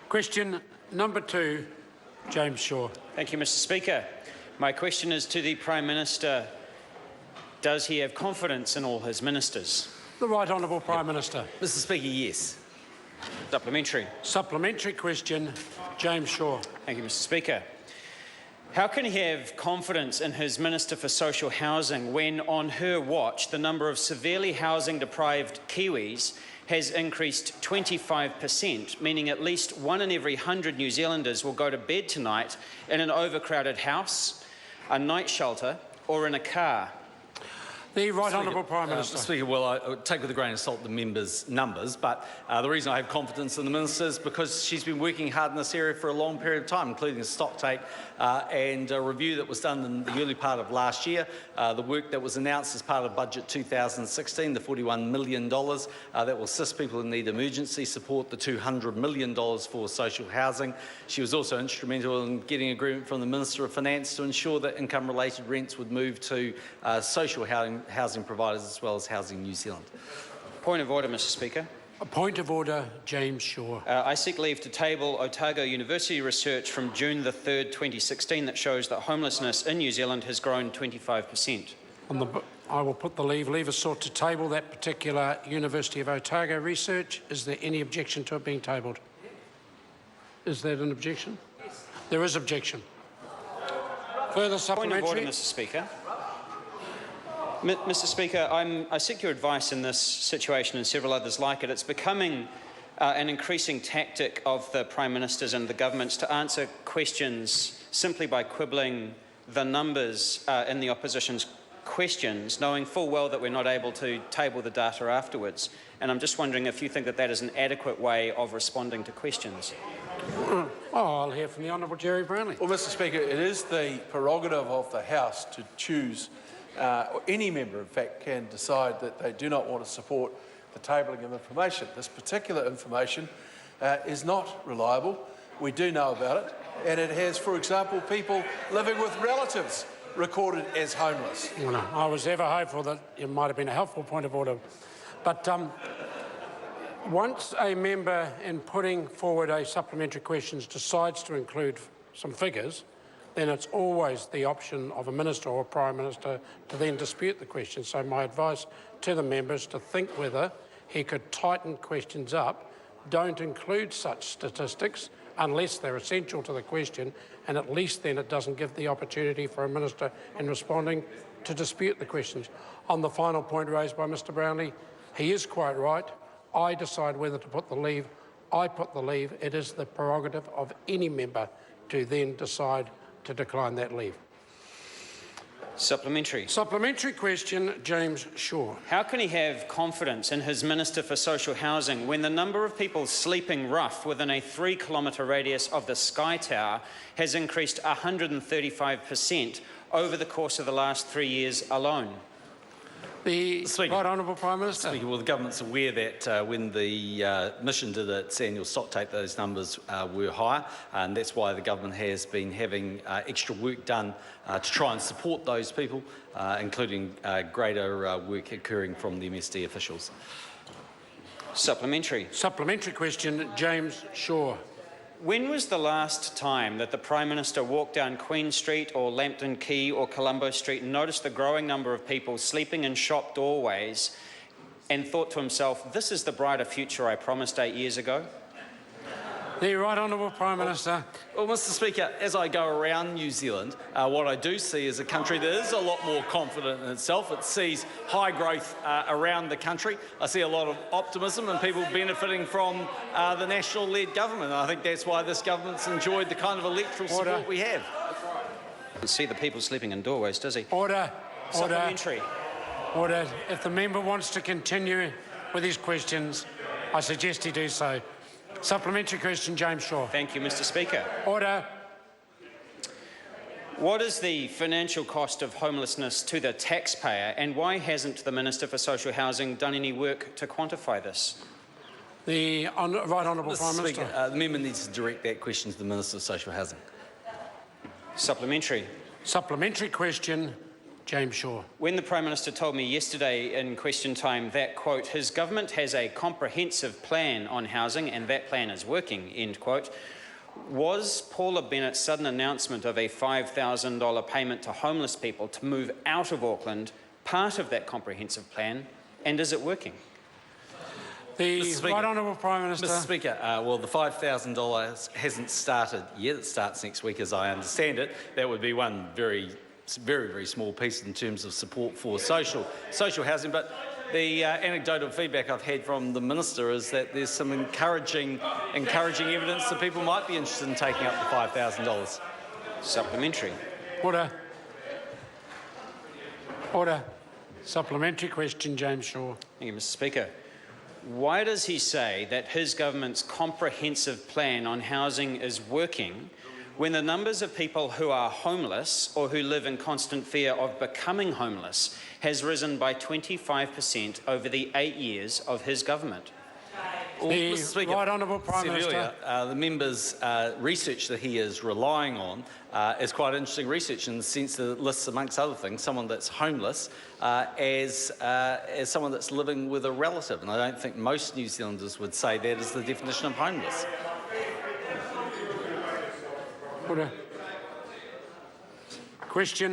Question number 2, James Shaw. Thank you, Mr. Speaker. My question is to the Prime Minister. Does he have confidence in all his ministers? The Right Honourable Prime Minister. Mr. Speaker, yes. Supplementary. Supplementary question, James Shaw. Thank you, Mr. Speaker. How can he have confidence in his Minister for Social Housing when, on her watch, the number of severely housing-deprived Kiwis has increased 25%, meaning at least 1 in every 100 New Zealanders will go to bed tonight in an overcrowded house, a night shelter, or in a car? The Right Honourable Prime Minister. Speaker, well, I take with a grain of salt the members' numbers, but the reason I have confidence in the Minister is because she's been working hard in this area for a long period of time, including a stock take and a review that was done in the early part of last year, the work that was announced as part of Budget 2016, the $41 million that will assist people who need emergency support, the $200 million for social housing. She was also instrumental in getting agreement from the Minister of Finance to ensure that income-related rents would move to social housing providers as well as Housing New Zealand. Point of order, Mr. Speaker. A point of order, James Shaw. I seek leave to table Otago University research from June the 3rd, 2016 that shows that homelessness in New Zealand has grown 25%. I will put the leave sought to table that particular University of Otago research. Is there any objection to it being tabled? Is that an objection? Yes. There is objection. Further supplementary. Point of order, Mr. Speaker. Mr. Speaker, I seek your advice in this situation and several others like it. It's becoming an increasing tactic of the Prime Ministers and the governments to answer questions simply by quibbling the numbers in the opposition's questions, knowing full well that we're not able to table the data afterwards. And I'm just wondering if you think that that is an adequate way of responding to questions. Oh, I'll hear from the Honourable Jerry Brownlee. Well, Mr. Speaker, it is the prerogative of the House to choose, or any member, in fact, can decide that they do not want to support the tabling of information. This particular information is not reliable. We do know about it, and it has, for example, people living with relatives recorded as homeless. Well, no, I was ever hopeful that it might have been a helpful point of order. But once a member, in putting forward a supplementary question, decides to include some figures, then it's always the option of a minister or a Prime Minister to then dispute the question. So my advice to the members to think whether he could tighten questions up, don't include such statistics unless they're essential to the question, and at least then it doesn't give the opportunity for a minister in responding to dispute the questions. On the final point raised by Mr Brownlee, he is quite right. I decide whether to put the leave. I put the leave. It is the prerogative of any member to then decide to decline that leave. Supplementary. Supplementary question, James Shaw. How can he have confidence in his Minister for Social Housing when the number of people sleeping rough within a 3-kilometre radius of the Sky Tower has increased 135% over the course of the last 3 years alone? The Speaker, Right Honourable Prime Minister. Speaker, well, the government's aware that when the mission did its annual stock take, those numbers were higher, and that's why the government has been having extra work done to try and support those people, including greater work occurring from the MSD officials. Supplementary. Supplementary question, James Shaw. When was the last time that the Prime Minister walked down Queen Street or Lambton Quay or Colombo Street and noticed the growing number of people sleeping in shop doorways and thought to himself, this is the brighter future I promised 8 years ago? The Right Honourable Prime Minister. Well, Mr Speaker, as I go around New Zealand, what I do see is a country that is a lot more confident in itself. It sees high growth around the country. I see a lot of optimism and people benefiting from the national-led government. And I think that's why this government's enjoyed the kind of electoral support we have. Doesn't see the people sleeping in doorways, does he? Order. Supplementary. Order. If the member wants to continue with his questions, I suggest he do so. Supplementary question, James Shaw. Thank you, Mr Speaker. Order. What is the financial cost of homelessness to the taxpayer, and why hasn't the Minister for Social Housing done any work to quantify this? The Right Honourable Prime Minister. Speaker, the member needs to direct that question to the Minister of Social Housing. Supplementary. Supplementary question, James Shaw. When the Prime Minister told me yesterday in question time that, quote, his government has a comprehensive plan on housing and that plan is working, end quote, was Paula Bennett's sudden announcement of a $5,000 payment to homeless people to move out of Auckland part of that comprehensive plan, and is it working? The Mr. Speaker. Right Honourable Prime Minister. Mr. Speaker, well, the $5,000 hasn't started yet. It starts next week, as I understand it. That would be one very small piece in terms of support for social housing. But the anecdotal feedback I've had from the Minister is that there's some encouraging evidence that people might be interested in taking up the $5,000. Supplementary. Order. Order. Supplementary question, James Shaw. Thank you, Mr. Speaker. Why does he say that his government's comprehensive plan on housing is working when the numbers of people who are homeless or who live in constant fear of becoming homeless has risen by 25% over the 8 years of his government? Well, The Mr. Speaker, Right Honourable Prime said Minister. earlier, the member's research that he is relying on is quite interesting research in the sense that it lists, amongst other things, someone that's homeless as someone that's living with a relative. And I don't think most New Zealanders would say that is the definition of homeless. Order. Question.